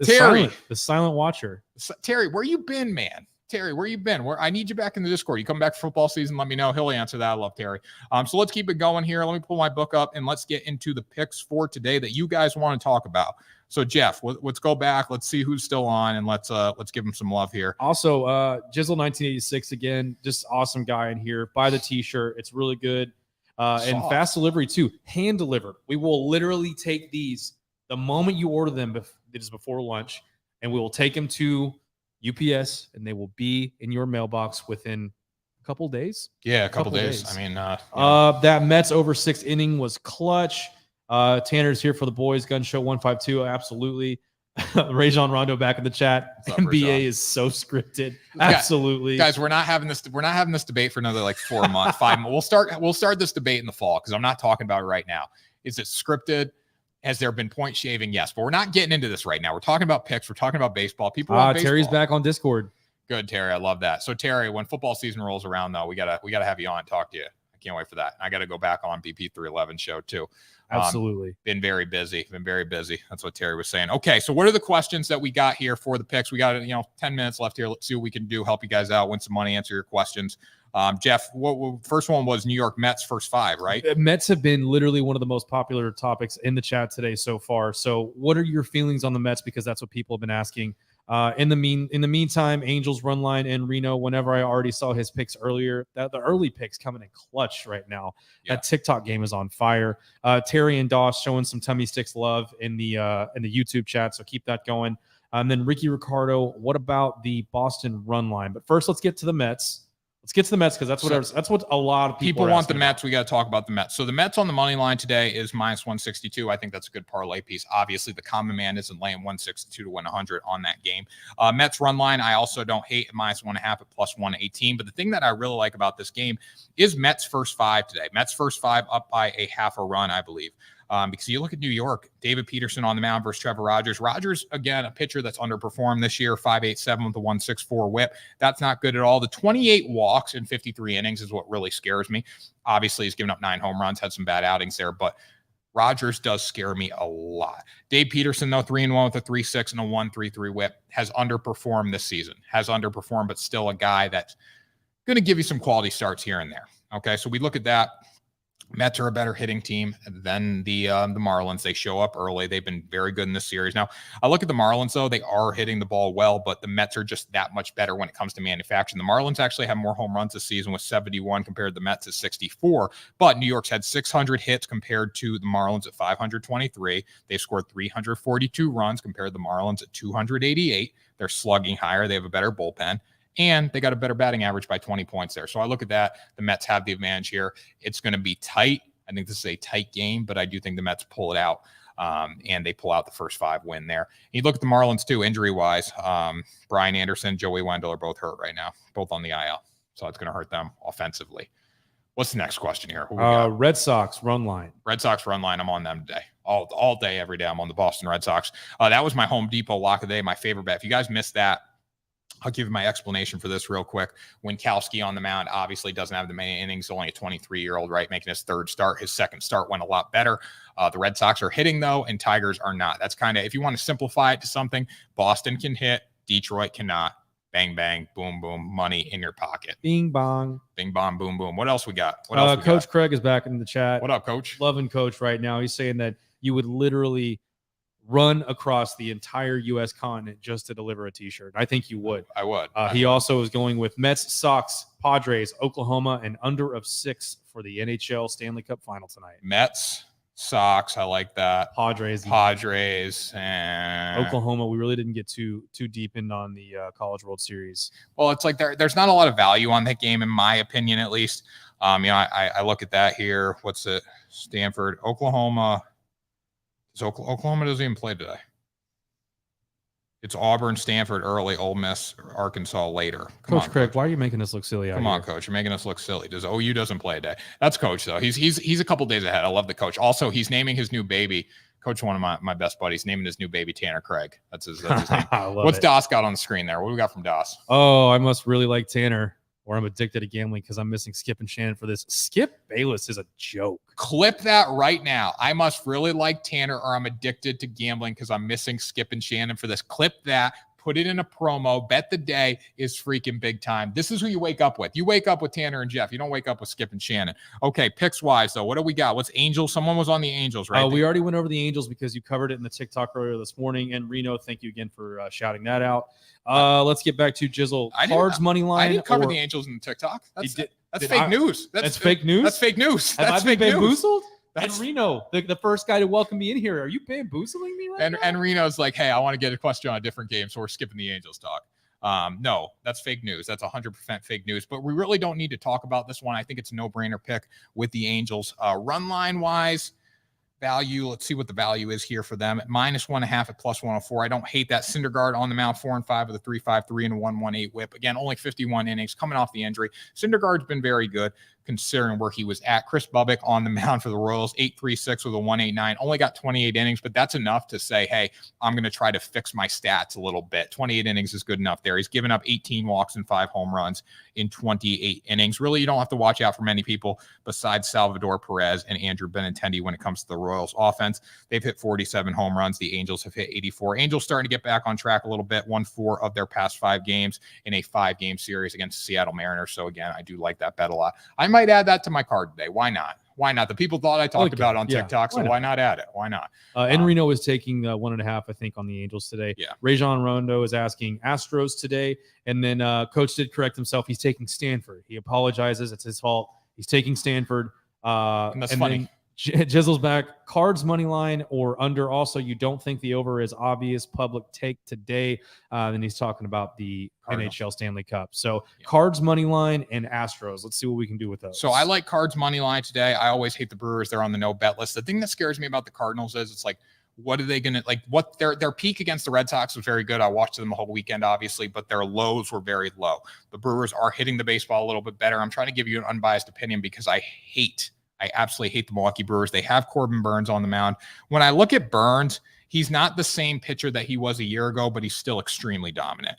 Terry, the silent watcher. Terry, where you been, man? Terry, where you been? I need you back in the Discord. You come back for football season, let me know. He'll answer that. I love Terry. So let's keep it going here. Let me pull my book up and let's get into the picks for today that you guys want to talk about. So Jeff, let's go back. Let's see who's still on and let's give him some love here. Also, Jizzle 1986 again, just awesome guy in here. Buy the t-shirt. It's really good. And fast delivery too. Hand delivered. We will literally take these the moment you order them. It is before lunch, and we will take them to UPS, and they will be in your mailbox within a couple days. Yeah, a couple days. I mean, that Mets over 6 inning was clutch. Tanner's here for the boys. Gun Show 152. Absolutely. Rajon Rondo back in the chat. NBA is so scripted. Absolutely, guys. We're not having this debate for another 4 months, 5 months. We'll start this debate in the fall because I'm not talking about it right now. Is it scripted? Has there been point shaving? Yes, but we're not getting into this right now. We're talking about picks. We're talking about baseball. People want baseball. Terry's back on Discord. Good, Terry. I love that. So Terry, when football season rolls around, though, we gotta have you on and talk to you. I can't wait for that. I got to go back on BP 311 show too. Absolutely. Been very busy. That's what Terry was saying. Okay, so what are the questions that we got here for the picks? We got 10 minutes left here. Let's see what we can do. Help you guys out, win some money, answer your questions. Jeff, first one was New York Mets first 5, right? Mets have been literally one of the most popular topics in the chat today so far. So what are your feelings on the Mets? Because that's what people have been asking. In the meantime, Angels run line and Reno. Whenever I already saw his picks earlier, that the early picks coming in clutch right now. Yeah. That TikTok game is on fire. Terry and Doss showing some tummy sticks love in the YouTube chat, so keep that going. And then Ricky Ricardo, what about the Boston run line? But first, let's get to the Mets. Let's get to the Mets because that's what a lot of people want the Mets. We got to talk about the Mets. So the Mets on the money line today is -162. I think that's a good parlay piece. Obviously, the common man isn't laying 162 to win 100 on that game. Mets run line, I also don't hate at -1.5 at +118. But the thing that I really like about this game is Mets first five today. Mets first five up by a half a run, I believe. Because you look at New York, David Peterson on the mound versus Trevor Rogers. Rogers, again, a pitcher that's underperformed this year, 5.87 with a 1.64 whip. That's not good at all. The 28 walks in 53 innings is what really scares me. Obviously, he's given up 9 home runs, had some bad outings there, but Rogers does scare me a lot. Dave Peterson, though, 3-1 with a 3.6 and a 1.33 whip, has underperformed this season. But still a guy that's going to give you some quality starts here and there. Okay, so we look at that. Mets are a better hitting team than the Marlins. They show up early. They've been very good in this series. Now, I look at the Marlins, though. They are hitting the ball well, but the Mets are just that much better when it comes to manufacturing. The Marlins actually have more home runs this season with 71 compared to the Mets at 64, but New York's had 600 hits compared to the Marlins at 523. They scored 342 runs compared to the Marlins at 288. They're slugging higher. They have a better bullpen. And they got a better batting average by 20 points there. So I look at that. The Mets have the advantage here. It's going to be tight. I think this is a tight game, but I do think the Mets pull it out, and they pull out the first 5 win there. And you look at the Marlins, too, injury-wise. Brian Anderson, Joey Wendell are both hurt right now, both on the IL. So it's going to hurt them offensively. What's the next question here? Red Sox run line. Red Sox run line. I'm on them today. All day, every day. I'm on the Boston Red Sox. That was my Home Depot lock of the day, my favorite bet. If you guys missed that, I'll give you my explanation for this real quick. Winkowski on the mound obviously doesn't have the many innings, only a 23-year-old, right, making his third start. His second start went a lot better. The Red Sox are hitting, though, and Tigers are not. That's kind of, if you want to simplify it to something, Boston can hit, Detroit cannot. Bang, bang, boom, boom, money in your pocket. Bing, bong. Bing, bong, boom, boom. What else we got? Coach Craig is back in the chat. What up, Coach? Loving Coach right now. He's saying that you would literally run across the entire U.S. continent just to deliver a T-shirt. I think you would. I would. He also is going with Mets, Sox, Padres, Oklahoma, and under of 6 for the NHL Stanley Cup final tonight. Mets, Sox, I like that. Padres, and Oklahoma. We really didn't get too deep in on the College World Series. Well, it's like there's not a lot of value on that game, in my opinion, at least. I look at that here. What's it? Stanford, Oklahoma. So Oklahoma doesn't even play today. It's Auburn, Stanford early, Ole Miss, Arkansas later. Coach Craig, why are you making us look silly? Come on, Coach. You're making us look silly. Does OU doesn't play today? That's Coach, though. He's a couple days ahead. I love the Coach. Also, he's naming his new baby. Coach, one of my best buddies, naming his new baby Tanner Craig. That's his name. What's Doss got on the screen there? What do we got from Doss? Oh, I must really like Tanner, or I'm addicted to gambling because I'm missing Skip and Shannon for this. Skip Bayless is a joke. Clip that right now. I must really like Tanner, or I'm addicted to gambling because I'm missing Skip and Shannon for this. Clip that. Put it in a promo. Bet the day is freaking big time. This is who you wake up with. You wake up with Tanner and Jeff. You don't wake up with Skip and Shannon. Okay, picks wise, though. What do we got? What's Angels? Someone was on the Angels, right? We already went over the Angels because you covered it in the TikTok earlier this morning. And Reno, thank you again for shouting that out. Let's get back to Jizzle. Cards money line. I didn't cover the Angels in the TikTok. That's fake news. That's fake news? That's fake news. Have I been bamboozled? And Reno, the first guy to welcome me in here. Are you bamboozling me right now? And Reno's like, hey, I want to get a question on a different game, so we're skipping the Angels talk. No, that's fake news. That's 100% fake news. But we really don't need to talk about this one. I think it's a no-brainer pick with the Angels. Run line-wise, value, let's see what the value is here for them. At -1.5 at +104. I don't hate that. Syndergaard on the mound, 4-5 with a 3.53 and a 1.18 whip. Again, only 51 innings coming off the injury. Syndergaard's been very good considering where he was at. Chris Bubbick on the mound for the Royals, 8.36 with a 1.89. Only got 28 innings, but that's enough to say, hey, I'm going to try to fix my stats a little bit. 28 innings is good enough there. He's given up 18 walks and 5 home runs in 28 innings. Really, you don't have to watch out for many people besides Salvador Perez and Andrew Benintendi when it comes to the Royals offense. They've hit 47 home runs. The Angels have hit 84. Angels starting to get back on track a little bit. Won 4 of their past 5 games in a 5-game series against the Seattle Mariners. So again, I do like that bet a lot. I might add that to my card today. Why not? Why not? The people thought I talked about it on Yeah. TikTok, so why not add it? Why not? Reno is taking 1.5, I think, on the Angels today. Yeah. Rajon Rondo is asking Astros today. And then Coach did correct himself. He's taking Stanford. He apologizes. It's his fault. He's taking Stanford. And that's funny. Jizzle's back. Cards money line or under. Also, you don't think the over is obvious public take today. Then he's talking about the Cardinals. NHL Stanley Cup. So Cards money line and Astros. Let's see what we can do with those. So I like Cards money line today. I always hate the Brewers. They're on the no bet list. The thing that scares me about the Cardinals is it's like, what are they going to like? What their peak against the Red Sox was very good. I watched them the whole weekend, obviously, but their lows were very low. The Brewers are hitting the baseball a little bit better. I'm trying to give you an unbiased opinion because I absolutely hate the Milwaukee Brewers. They have Corbin Burnes on the mound. When I look at Burnes, he's not the same pitcher that he was a year ago, but he's still extremely dominant.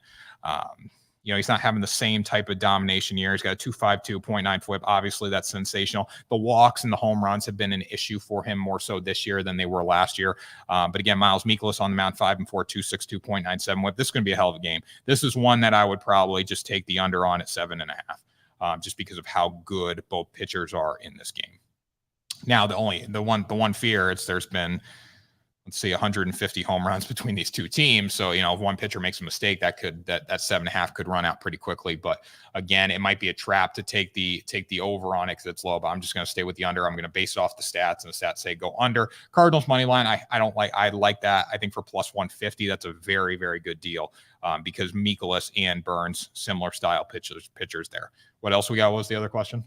He's not having the same type of domination year. He's got a 2.52, 0.9 whip. Obviously, that's sensational. The walks and the home runs have been an issue for him more so this year than they were last year. But again, Miles Mikolas on the mound, 5 and 4, 2.62, 0.97 whip. This is going to be a hell of a game. This is one that I would probably just take the under on at 7.5, just because of how good both pitchers are in this game. Now, the one fear is there's been, let's see, 150 home runs between these two teams. So, if one pitcher makes a mistake, that 7.5 could run out pretty quickly. But again, it might be a trap to take the over on it because it's low. But I'm just going to stay with the under. I'm going to base it off the stats, and the stats say go under. Cardinals money line, I like that. I think for plus 150, that's a very, very good deal because Mikolas and Burnes, similar style pitchers there. What else we got? What was the other question?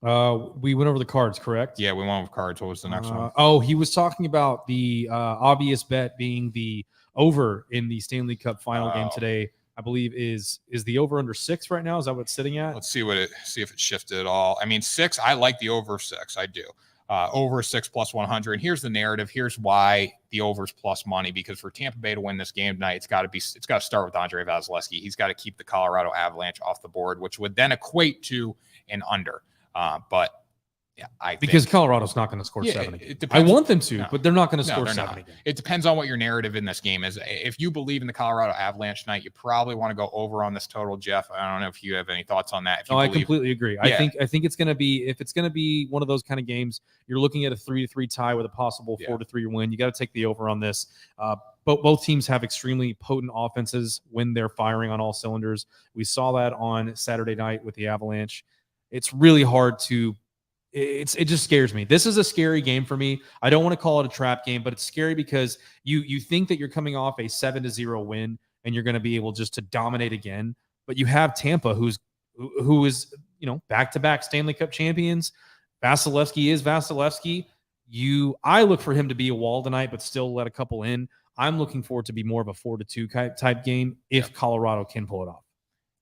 We went over the Cards, correct? Yeah, we went over Cards. What was the next one? He was talking about the obvious bet being the over in the Stanley Cup final game today. I believe is the over under 6 right now. Is that what it's sitting at? Let's see if it shifted at all. I mean, 6. I like the over 6. I do. Over 6 plus 100. And here's the narrative. Here's why the over's plus money. Because for Tampa Bay to win this game tonight, it's got to start with Andrei Vasilevsky. He's got to keep the Colorado Avalanche off the board, which would then equate to an under. But yeah, because Colorado's not going to score 7 again. I want them to, but they're not going to score 7 again. It depends on what your narrative in this game is. If you believe in the Colorado Avalanche tonight, you probably want to go over on this total, Jeff. I don't know if you have any thoughts on that. I completely agree. Yeah. I think it's going to be, if it's going to be one of those kind of games, you're looking at a 3-3 tie with a possible 4-3 win. You got to take the over on this. Both teams have extremely potent offenses when they're firing on all cylinders. We saw that on Saturday night with the Avalanche. It's really hard to it just scares me. This is a scary game for me. I don't want to call it a trap game, but it's scary because you think that you're coming off a 7-0 win and you're going to be able just to dominate again. But you have Tampa, who is back-to-back Stanley Cup champions. Vasilevsky is Vasilevsky. I look for him to be a wall tonight, but still let a couple in. I'm looking forward to be more of a 4-2 type game if Colorado can pull it off.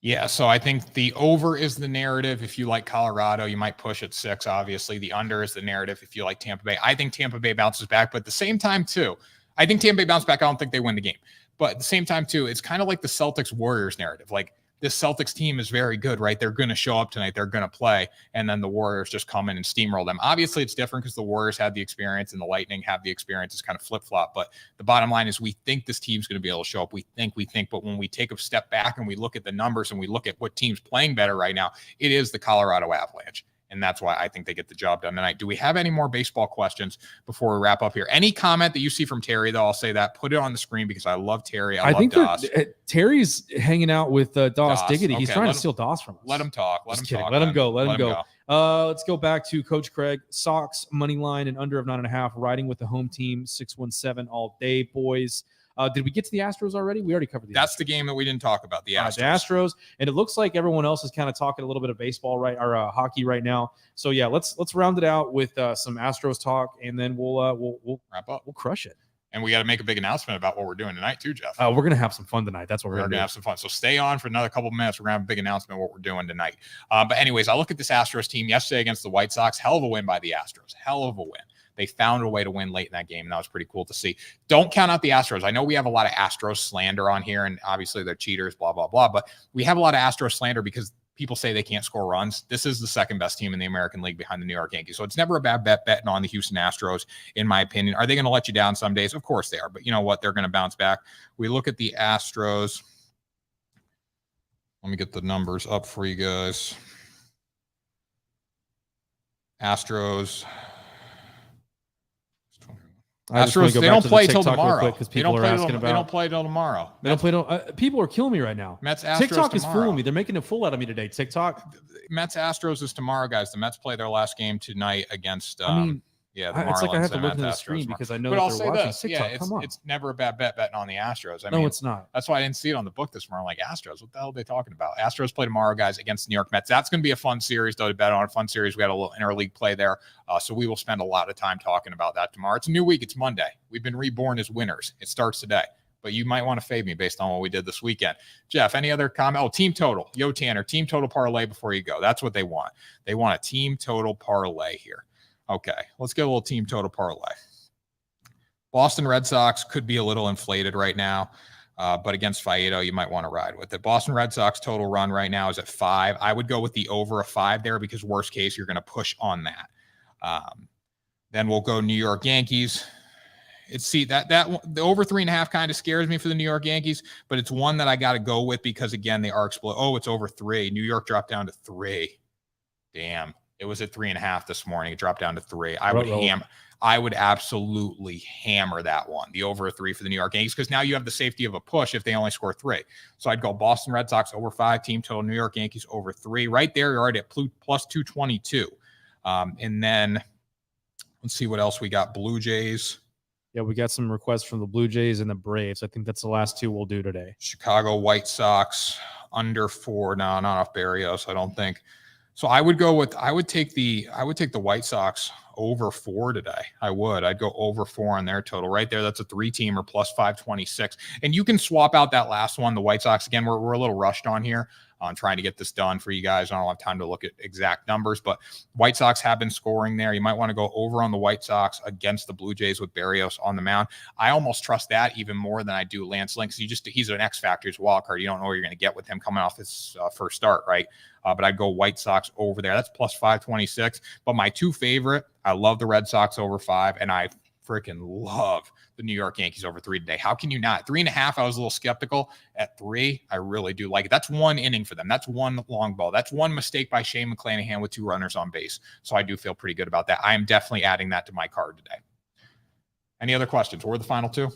Yeah, so I think the over is the narrative. If you like Colorado, you might push at 6, obviously. The under is the narrative if you like Tampa Bay. I think Tampa Bay bounces back, but at the same time, too, I think Tampa Bay bounces back. I don't think they win the game. But at the same time, too, it's kind of like the Celtics-Warriors narrative. Like, this Celtics team is very good, right? They're going to show up tonight. They're going to play. And then the Warriors just come in and steamroll them. Obviously, it's different because the Warriors had the experience and the Lightning have the experience. It's kind of flip-flop. But the bottom line is we think this team's going to be able to show up. We think. But when we take a step back and we look at the numbers and we look at what team's playing better right now, it is the Colorado Avalanche. And that's why I think they get the job done tonight. Do we have any more baseball questions before we wrap up here? Any comment that you see from Terry, though, I'll say that. Put it on the screen because I love Terry. I love Doss. Terry's hanging out with Doss Diggity. He's trying to steal Doss from us. Let him talk. Let him go. Let's go back to Coach Craig. Sox, money line, and under of 9.5. Riding with the home team, 617 all day, boys. Did we get to the Astros already? We already covered the That's Astros. the game that we didn't talk about, the Astros. The Astros, and it looks like everyone else is kind of talking a little bit of baseball, right, or hockey right now. So yeah, let's round it out with some Astros talk, and then we'll wrap up. We'll crush it. And we got to make a big announcement about what we're doing tonight too, Jeff. We're gonna have some fun tonight. That's what we're gonna have some fun. So stay on for another couple of minutes. We're gonna have a big announcement of what we're doing tonight. But anyways, I look at this Astros team yesterday against the White Sox. Hell of a win by the Astros. Hell of a win. They found a way to win late in that game, and that was pretty cool to see. Don't count out the Astros. I know we have a lot of Astros slander on here, and obviously they're cheaters, blah, blah, blah. But we have a lot of Astros slander because people say they can't score runs. This is the second best team in the American League behind the New York Yankees. So it's never a bad bet betting on the Houston Astros, in my opinion. Are they going to let you down some days? Of course they are. But you know what? They're going to bounce back. We look at the Astros. Let me get the numbers up for you guys. Astros. Astros, they don't play till tomorrow. Because people are asking about. They don't play till tomorrow. They don't play till. People are killing me right now. Mets Astros TikTok is tomorrow. fooling me. They're making a fool out of me today. TikTok. Mets Astros is tomorrow, guys. The Mets play their last game tonight against. The Marlins. It's like I have to look at at the screen because I know but that I'll they're say watching this. TikTok. Yeah, Come on. it's never a bad bet betting on the Astros. I No, mean, it's not. That's why I didn't see it on the book this morning. Like, Astros, what the hell are they talking about? Astros play tomorrow, guys, against the New York Mets. That's going to be a fun series, though, to bet on. A fun series. We got a little interleague play there. So we will spend a lot of time talking about that tomorrow. It's a new week. It's Monday. We've been reborn as winners. It starts today. But you might want to fade me based on what we did this weekend. Jeff, any other comment? Oh, team total. Yo, Tanner, team total parlay before you go. That's what they want. They want a team total parlay here. Okay, let's get a little team total parlay. Boston Red Sox could be a little inflated right now, but against Faedo, you might want to ride with it. Boston Red Sox total run right now is at 5. I would go with the over a 5 there because worst case, you're going to push on that. Then we'll go New York Yankees. The over 3.5 kind of scares me for the New York Yankees, but it's one that I got to go with because, again, they are exploding. Oh, it's over 3. New York dropped down to 3. Damn. It was at 3.5 this morning. It dropped down to 3. I would absolutely hammer that one, the over 3 for the New York Yankees, because now you have the safety of a push if they only score 3. So I'd go Boston Red Sox over 5, team total, New York Yankees over 3. Right there, you're already at plus 222. And then let's see what else we got. Blue Jays. Yeah, we got some requests from the Blue Jays and the Braves. I think that's the last 2 we'll do today. Chicago White Sox under 4. No, not off Barrios, I don't think. So I would take the White Sox over 4 today. I'd go over 4 on their total right there. That's a 3-teamer plus 526. And you can swap out that last one, the White Sox. Again, we're a little rushed on here on trying to get this done for you guys. I don't have time to look at exact numbers, but White Sox have been scoring there. You might want to go over on the White Sox against the Blue Jays with Barrios on the mound. I almost trust that even more than I do Lance Lynn, because he's an X factor. He's a wild card. You don't know what you're going to get with him coming off his first start, right? But I'd go White Sox over there. That's plus 526. But my 2 favorite, I love the Red Sox over 5, and I freaking love the New York Yankees over 3 today. How can you not? 3.5, I was a little skeptical. At 3, I really do like it. That's 1 inning for them. That's 1 long ball. That's 1 mistake by Shane McClanahan with 2 runners on base. So I do feel pretty good about that. I am definitely adding that to my card today. Any other questions? What were the final 2?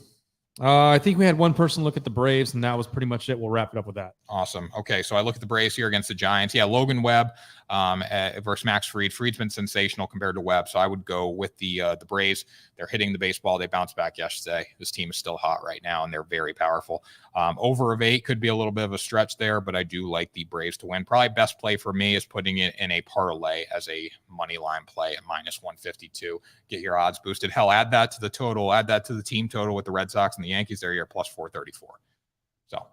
I think we had one person look at the Braves, and that was pretty much it. We'll wrap it up with that. Awesome. Okay, so I look at the Braves here against the Giants. Yeah, Logan Webb versus Max Fried. Fried's been sensational compared to Webb, so I would go with the Braves. They're hitting the baseball. They bounced back yesterday. This team is still hot right now, and they're very powerful. Over of 8 could be a little bit of a stretch there, but I do like the Braves to win. Probably best play for me is putting it in a parlay as a money line play at minus 152. Get your odds boosted. Hell, add that to the total. Add that to the team total with the Red Sox and the Yankees. There you're plus 434. So,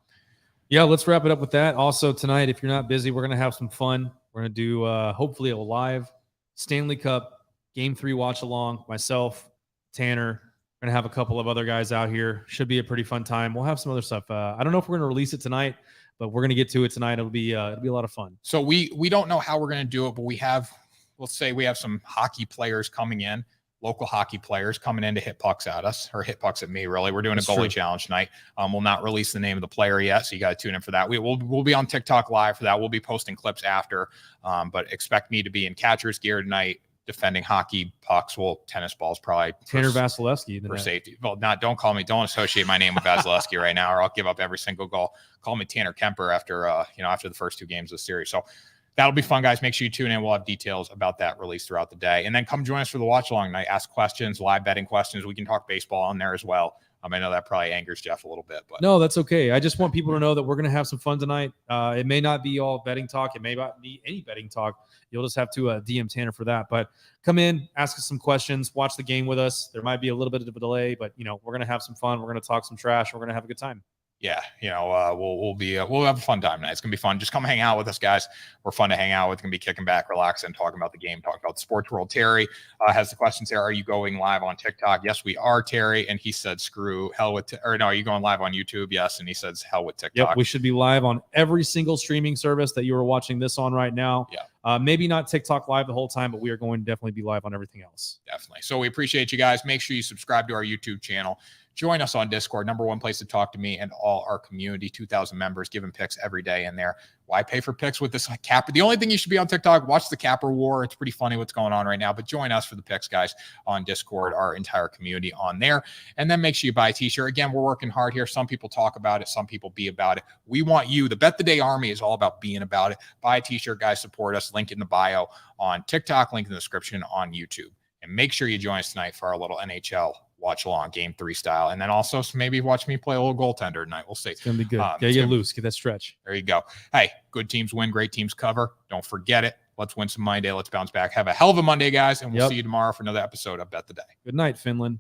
yeah, let's wrap it up with that. Also tonight, if you're not busy, we're going to have some fun. We're going to do hopefully a live Stanley Cup Game 3 watch along. Myself, Tanner, we're going to have a couple of other guys out here. Should be a pretty fun time. We'll have some other stuff. I don't know if we're going to release it tonight, but we're going to get to it tonight. It'll be a lot of fun. So we don't know how we're going to do it, but let's say we have some hockey players coming in. Local hockey players coming in to hit pucks at us, or hit pucks at me, really. We're doing a goalie challenge tonight. We'll not release the name of the player yet, so you got to tune in for that. We'll be on TikTok live for that. We'll be posting clips after, but expect me to be in catcher's gear tonight, defending hockey pucks. Well, tennis balls probably. Tanner Vasilevsky for safety. Well, don't associate my name with Vasilevsky right now, or I'll give up every single goal. Call me Tanner Kemper after the first 2 games of the series. So that'll be fun, guys. Make sure you tune in. We'll have details about that released throughout the day. And then come join us for the watch along night. Ask questions, live betting questions. We can talk baseball on there as well. I know that probably angers Jeff a little bit, but no, that's okay. I just want people to know that we're going to have some fun tonight. It may not be all betting talk. It may not be any betting talk. You'll just have to DM Tanner for that. But come in, ask us some questions, watch the game with us. There might be a little bit of a delay, but we're going to have some fun. We're going to talk some trash. We're going to have a good time. Yeah, we'll have a fun time tonight. It's gonna be fun. Just come hang out with us, guys. We're fun to hang out with. Gonna be kicking back, relaxing, talking about the game, talking about the sports world. Terry has the questions there. Are you going live on TikTok? Yes, we are, Terry. And he said, "Screw hell with," or no, are you going live on YouTube? Yes, and he says, "Hell with TikTok." Yep, we should be live on every single streaming service that you are watching this on right now. Yeah. Maybe not TikTok live the whole time, but we are going to definitely be live on everything else. Definitely. So we appreciate you guys. Make sure you subscribe to our YouTube channel. Join us on Discord, #1 place to talk to me and all our community, 2,000 members, giving picks every day in there. why pay for picks with this capper? The only thing you should be on TikTok, watch the capper war. It's pretty funny what's going on right now, but join us for the picks, guys, on Discord, our entire community on there. And then make sure you buy a t-shirt. Again, we're working hard here. Some people talk about it. Some people be about it. We want you. The Bet the Day Army is all about being about it. Buy a t-shirt, guys. Support us. Link in the bio on TikTok, link in the description on YouTube. And make sure you join us tonight for our little NHL watch along, Game 3 style. And then also maybe watch me play a little goaltender tonight. We'll see. It's going to be good. Get loose. Get that stretch. There you go. Hey, good teams win. Great teams cover. Don't forget it. Let's win some Monday. Let's bounce back. Have a hell of a Monday, guys. And we'll see you tomorrow for another episode of Bet the Day. Good night, Finland.